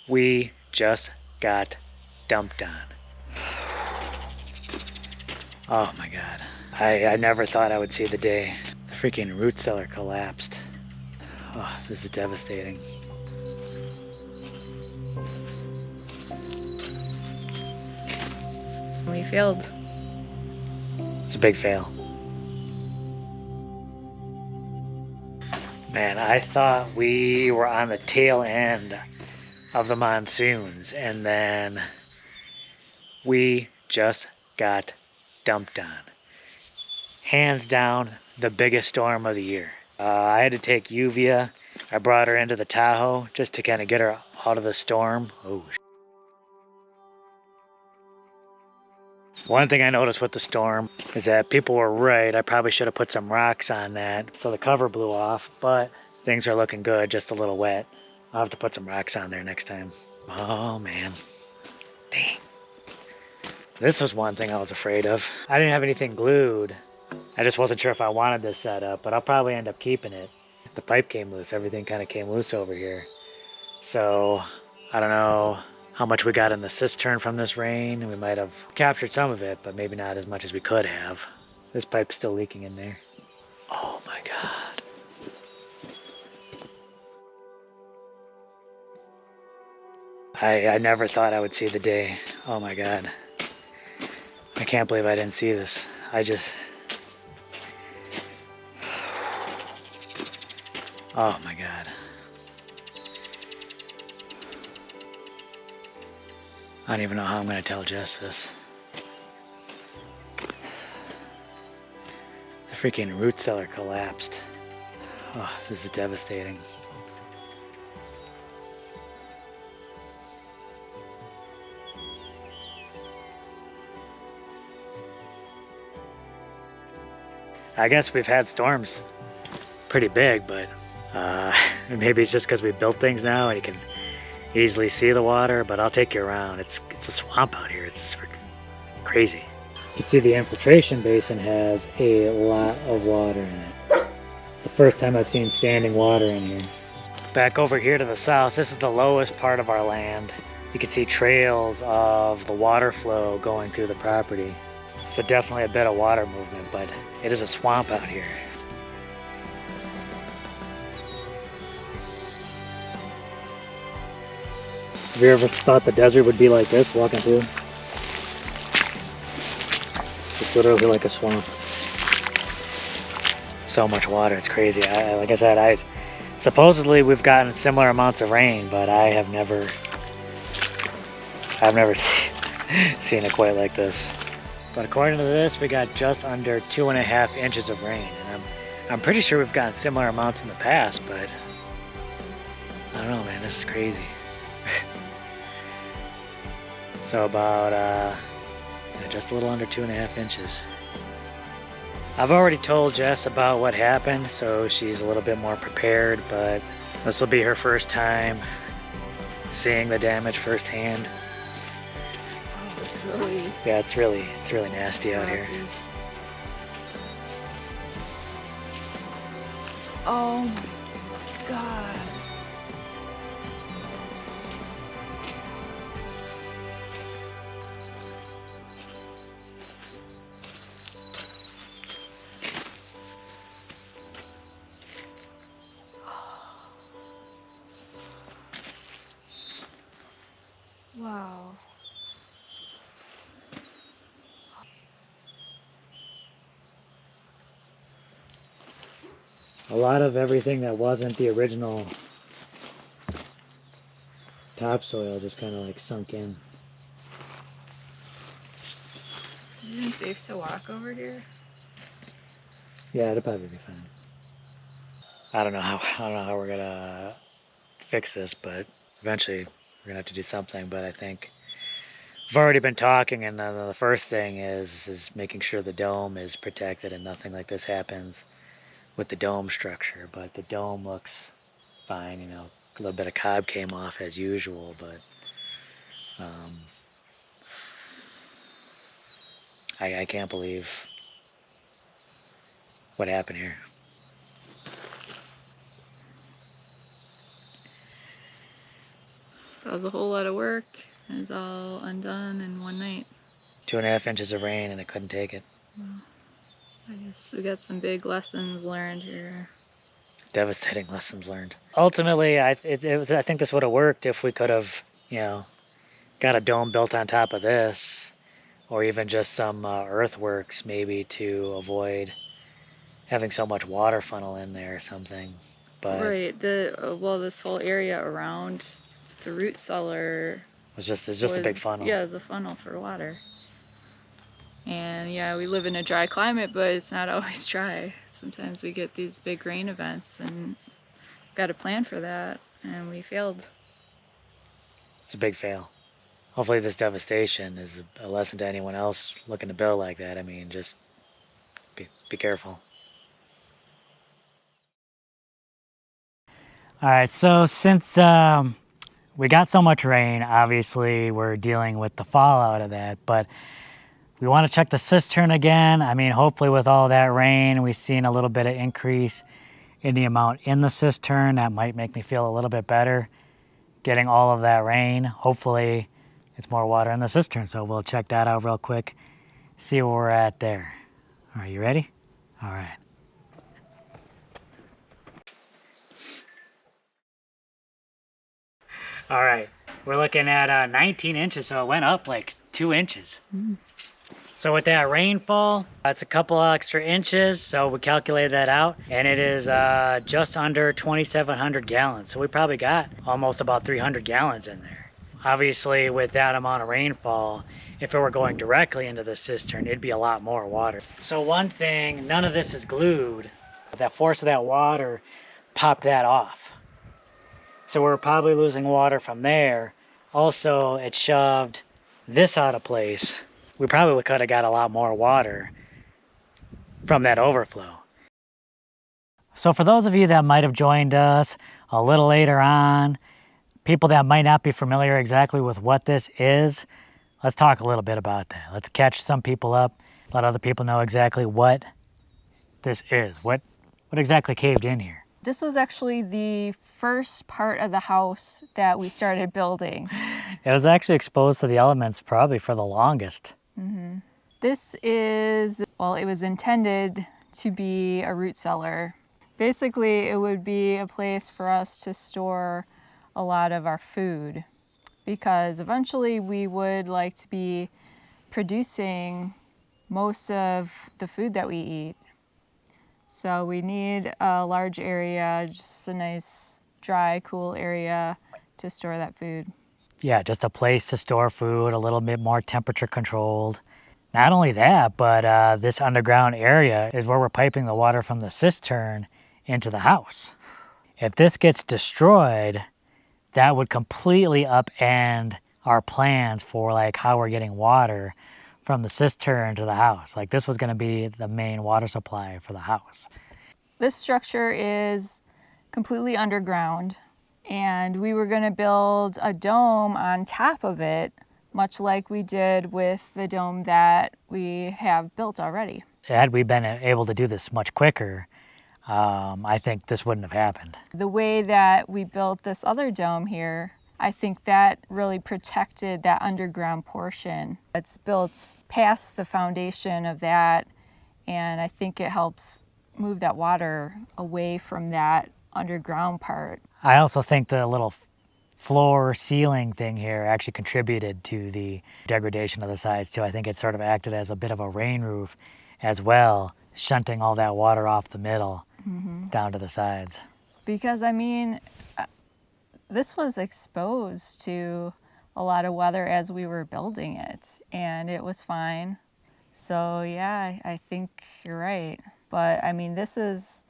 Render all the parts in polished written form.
we just got dumped on. Oh my God. I never thought I would see the day. The freaking root cellar collapsed. Oh, this is devastating. We failed. It's a big fail. Man, I thought we were on the tail end of the monsoons, and then we just got dumped on. Hands down, the biggest storm of the year. I had to take Uvia. I brought her into the Tahoe just to kind of get her out of the storm. Oh. One thing I noticed with the storm is that people were right. I probably should have put some rocks on that so the cover blew off, but things are looking good, just a little wet. I'll have to put some rocks on there next time. Oh man, dang. This was one thing I was afraid of. I didn't have anything glued. I just wasn't sure if I wanted this set up, but I'll probably end up keeping it. The pipe came loose, everything kind of came loose over here. So I don't know how much we got in the cistern from this rain. We might have captured some of it, but maybe not as much as we could have. This pipe's still leaking in there. Oh my God. I never thought I would see the day. Oh my God. I can't believe I didn't see this. Oh my God. I don't even know how I'm gonna tell Jess this. The freaking root cellar collapsed. Oh, this is devastating. I guess we've had storms pretty big, but maybe it's just because we built things now and you can easily see the water, but I'll take you around. It's a swamp out here. It's crazy. You can see the infiltration basin has a lot of water in it. It's the first time I've seen standing water in here. Back over here to the south, this is the lowest part of our land. You can see trails of the water flow going through the property. So definitely a bit of water movement, but it is a swamp out here. Have you ever thought the desert would be like this, walking through? It's literally like a swamp. So much water, it's crazy. Like I said, supposedly we've gotten similar amounts of rain, but I've never seen it quite like this. But according to this, we got just under 2.5 inches of rain, and I'm pretty sure we've gotten similar amounts in the past, but I don't know, man. This is crazy. So about just a little under 2.5 inches. I've already told Jess about what happened, so she's a little bit more prepared, but this will be her first time seeing the damage firsthand. Yeah, it's really nasty out here. Oh my God. Wow. A lot of everything that wasn't the original topsoil just kind of like sunk in. Is it even safe to walk over here? Yeah, it'll probably be fine. I don't know how we're gonna fix this, but eventually we're gonna have to do something. But I think we've already been talking, and the first thing is making sure the dome is protected and nothing like this happens with the dome structure. But the dome looks fine, you know. A little bit of cob came off as usual, but I can't believe what happened here. That was a whole lot of work. It was all undone in one night. 2.5 inches of rain and it couldn't take it. I guess we got some big lessons learned here. Devastating lessons learned. Ultimately, I think this would have worked if we could have, you know, got a dome built on top of this, or even just some earthworks maybe to avoid having so much water funnel in there or something. But right, well, this whole area around the root cellar it's just a big funnel. Yeah, it's a funnel for water. And yeah, we live in a dry climate, but it's not always dry. Sometimes we get these big rain events, and got to plan for that, and we failed. It's a big fail. Hopefully this devastation is a lesson to anyone else looking to build like that. I mean, just be careful. All right, so since we got so much rain, obviously we're dealing with the fallout of that, but we want to check the cistern again. I mean, hopefully with all that rain, we've seen a little bit of increase in the amount in the cistern. That might make me feel a little bit better. Getting all of that rain, hopefully it's more water in the cistern. So we'll check that out real quick, see where we're at there. All right, you ready? All right. All right, we're looking at 19 inches, so it went up like 2 inches. So with that rainfall, it's a couple extra inches, so we calculated that out, and it is just under 2,700 gallons. So we probably got almost about 300 gallons in there. Obviously, with that amount of rainfall, if it were going directly into the cistern, it'd be a lot more water. So one thing, none of this is glued. That force of that water popped that off. So we're probably losing water from there. Also, it shoved this out of place. We probably could have got a lot more water from that overflow. So for those of you that might have joined us a little later on, people that might not be familiar exactly with what this is, let's talk a little bit about that. Let's catch some people up, let other people know exactly what this is. What exactly caved in here? This was actually the first part of the house that we started building. It was actually exposed to the elements probably for the longest. This is, well, it was intended to be a root cellar. Basically, it would be a place for us to store a lot of our food, because eventually we would like to be producing most of the food that we eat. So we need a large area, just a nice, dry, cool area to store that food. Yeah, just a place to store food, a little bit more temperature controlled. Not only that, but this underground area is where we're piping the water from the cistern into the house. If this gets destroyed, that would completely upend our plans for like how we're getting water from the cistern to the house. Like this was going to be the main water supply for the house. This structure is completely underground, and we were going to build a dome on top of it, much like we did with the dome that we have built already. Had we been able to do this much quicker, I think this wouldn't have happened. The way that we built this other dome here, I think that really protected that underground portion. It's built past the foundation of that, and I think it helps move that water away from that underground part. I also think the little floor ceiling thing here actually contributed to the degradation of the sides too. I think it sort of acted as a bit of a rain roof as well, shunting all that water off the middle down to the sides. Because I mean, this was exposed to a lot of weather as we were building it, and it was fine. So yeah, I think you're right. But I mean, this is,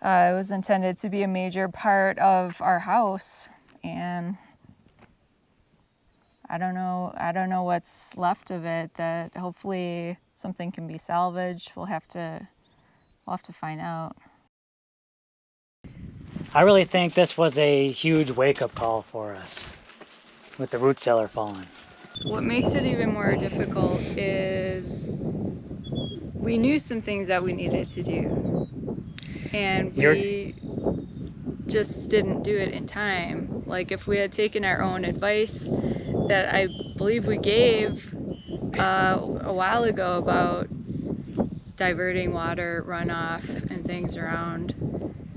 it was intended to be a major part of our house, and I don't know what's left of it. That hopefully something can be salvaged. We'll have to find out. I really think this was a huge wake-up call for us with the root cellar falling. What makes it even more difficult is we knew some things that we needed to do, and we just didn't do it in time. Like if we had taken our own advice that I believe we gave a while ago about diverting water runoff and things around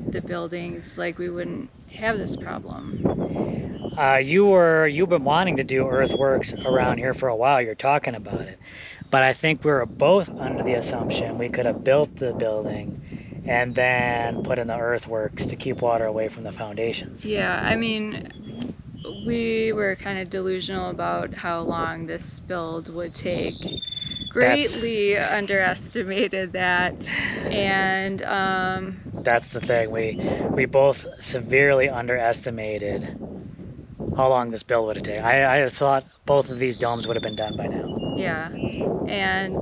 the buildings, like we wouldn't have this problem. You've been wanting to do earthworks around here for a while. You're talking about it, but I think we were both under the assumption we could have built the building and then put in the earthworks to keep water away from the foundations. Yeah, I mean, we were kind of delusional about how long this build would take. Greatly underestimated that, and that's the thing. We both severely underestimated how long this build would have taken. I thought both of these domes would have been done by now. Yeah,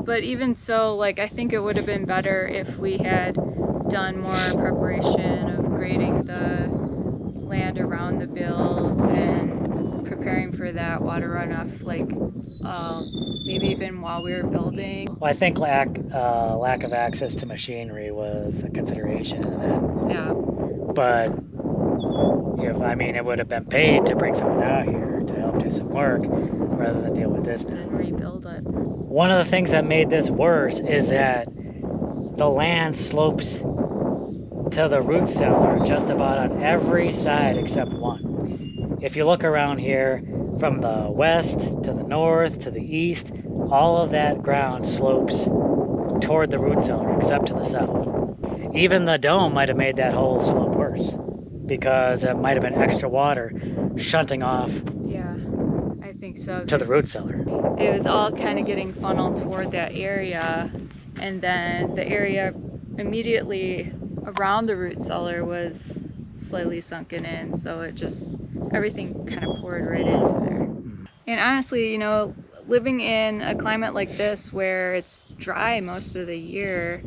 but even so, like I think it would have been better if we had done more preparation of grading the land around the builds and preparing for that water runoff, like maybe even while we were building. Well, I think lack of access to machinery was a consideration in that. Yeah. But it would have been paid to bring someone out here to help do some work rather than deal with this now. And rebuild it. One of the things that made this worse is that the land slopes to the root cellar just about on every side except one. If you look around here from the west to the north to the east, all of that ground slopes toward the root cellar except to the south. Even the dome might have made that whole slope worse because it might have been extra water shunting off. Yeah, I think so. To the root cellar. It was all kind of getting funneled toward that area, and then the area immediately around the root cellar was slightly sunken in, so everything kind of poured right into there. And honestly, living in a climate like this where it's dry most of the year,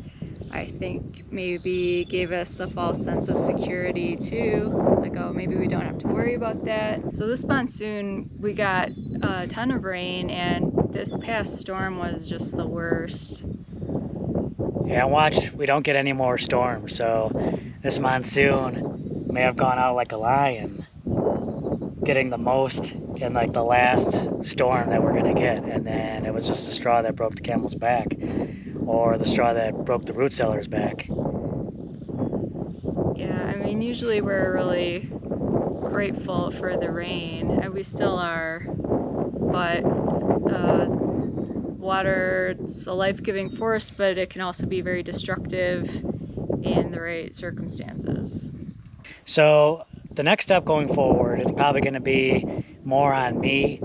I think maybe gave us a false sense of security too. Like, oh, maybe we don't have to worry about that. So this monsoon, we got a ton of rain, and this past storm was just the worst. Yeah, watch, we don't get any more storms, so this monsoon may have gone out like a lion, getting the most in like the last storm that we're gonna get, and then it was just the straw that broke the camel's back, or the straw that broke the root cellar's back. Yeah, usually we're really grateful for the rain, and we still are, but water's a life-giving force, but it can also be very destructive in the right circumstances. So the next step going forward is probably going to be more on me,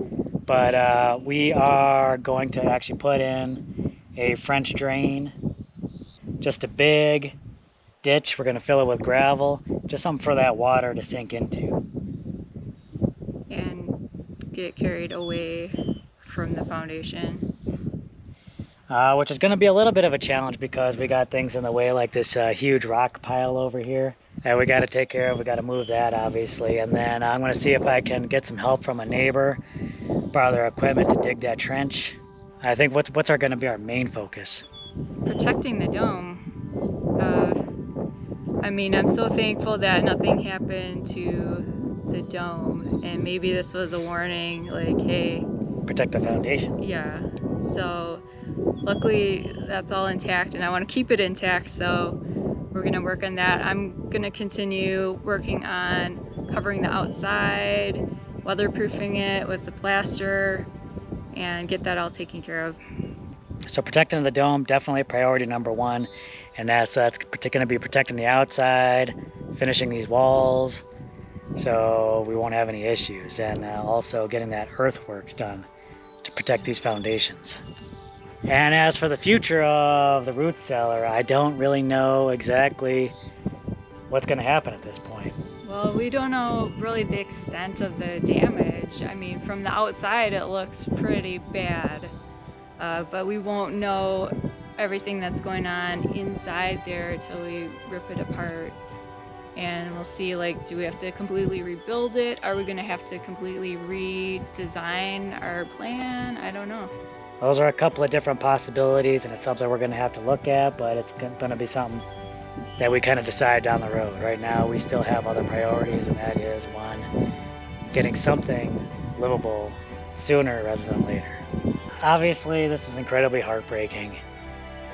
but we are going to actually put in a French drain, just a big ditch. We're going to fill it with gravel, just something for that water to sink into and get carried away from the foundation. Which is going to be a little bit of a challenge because we got things in the way like this huge rock pile over here that we got to take care of. We got to move that obviously, and then I'm going to see if I can get some help from a neighbor, borrow their equipment to dig that trench. I think what's going to be our main focus? Protecting the dome. I'm so thankful that nothing happened to the dome, and maybe this was a warning, like, hey, protect the foundation. Yeah, so luckily that's all intact, and I want to keep it intact, so we're going to work on that. I'm going to continue working on covering the outside, weatherproofing it with the plaster, and get that all taken care of. So protecting the dome, definitely priority number one, and that's going to be protecting the outside, finishing these walls so we won't have any issues, and also getting that earthworks done to protect these foundations. And as for the future of the root cellar, I don't really know exactly what's going to happen at this point. Well, we don't know really the extent of the damage. From the outside it looks pretty bad, but we won't know everything that's going on inside there until we rip it apart. And we'll see, like, do we have to completely rebuild it? Are we going to have to completely redesign our plan? I don't know. Those are a couple of different possibilities, and it's something we're going to have to look at, but it's going to be something that we kind of decide down the road. Right now, we still have other priorities, and that is one, getting something livable sooner rather than later. Obviously, this is incredibly heartbreaking.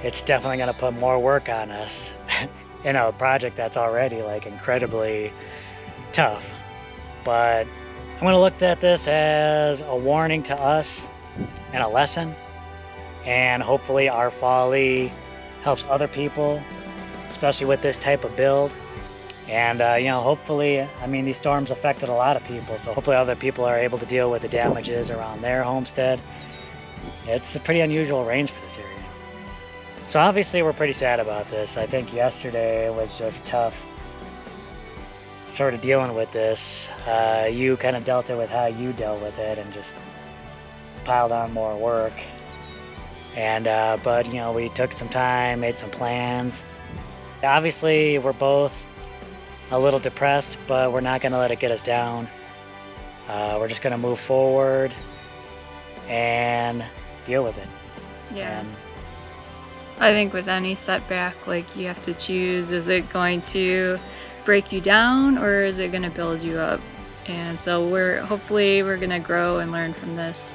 It's definitely going to put more work on us in a project that's already like incredibly tough. But I'm going to look at this as a warning to us and a lesson. And hopefully our folly helps other people, especially with this type of build. And hopefully, I mean, these storms affected a lot of people, so hopefully other people are able to deal with the damages around their homestead. It's a pretty unusual rains for this area. So obviously we're pretty sad about this. I think yesterday was just tough sort of dealing with this. You kind of dealt it with how you dealt with it and just piled on more work. And but we took some time, made some plans. Obviously we're both a little depressed, but we're not going to let it get us down. We're just going to move forward and deal with it. Yeah. And I think with any setback, like you have to choose, is it going to break you down or is it going to build you up? And so hopefully we're going to grow and learn from this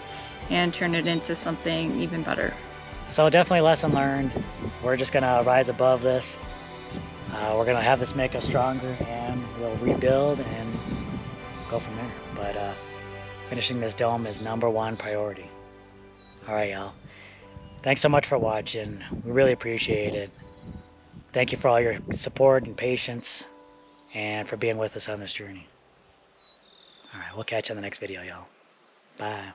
and turn it into something even better. so definitely lesson learned. We're just going to rise above this. We're going to have this make us stronger, and we'll rebuild and go from there. But finishing this dome is #1 priority. All right, y'all. Thanks so much for watching. We really appreciate it. Thank you for all your support and patience and for being with us on this journey. All right, we'll catch you in the next video, y'all. Bye.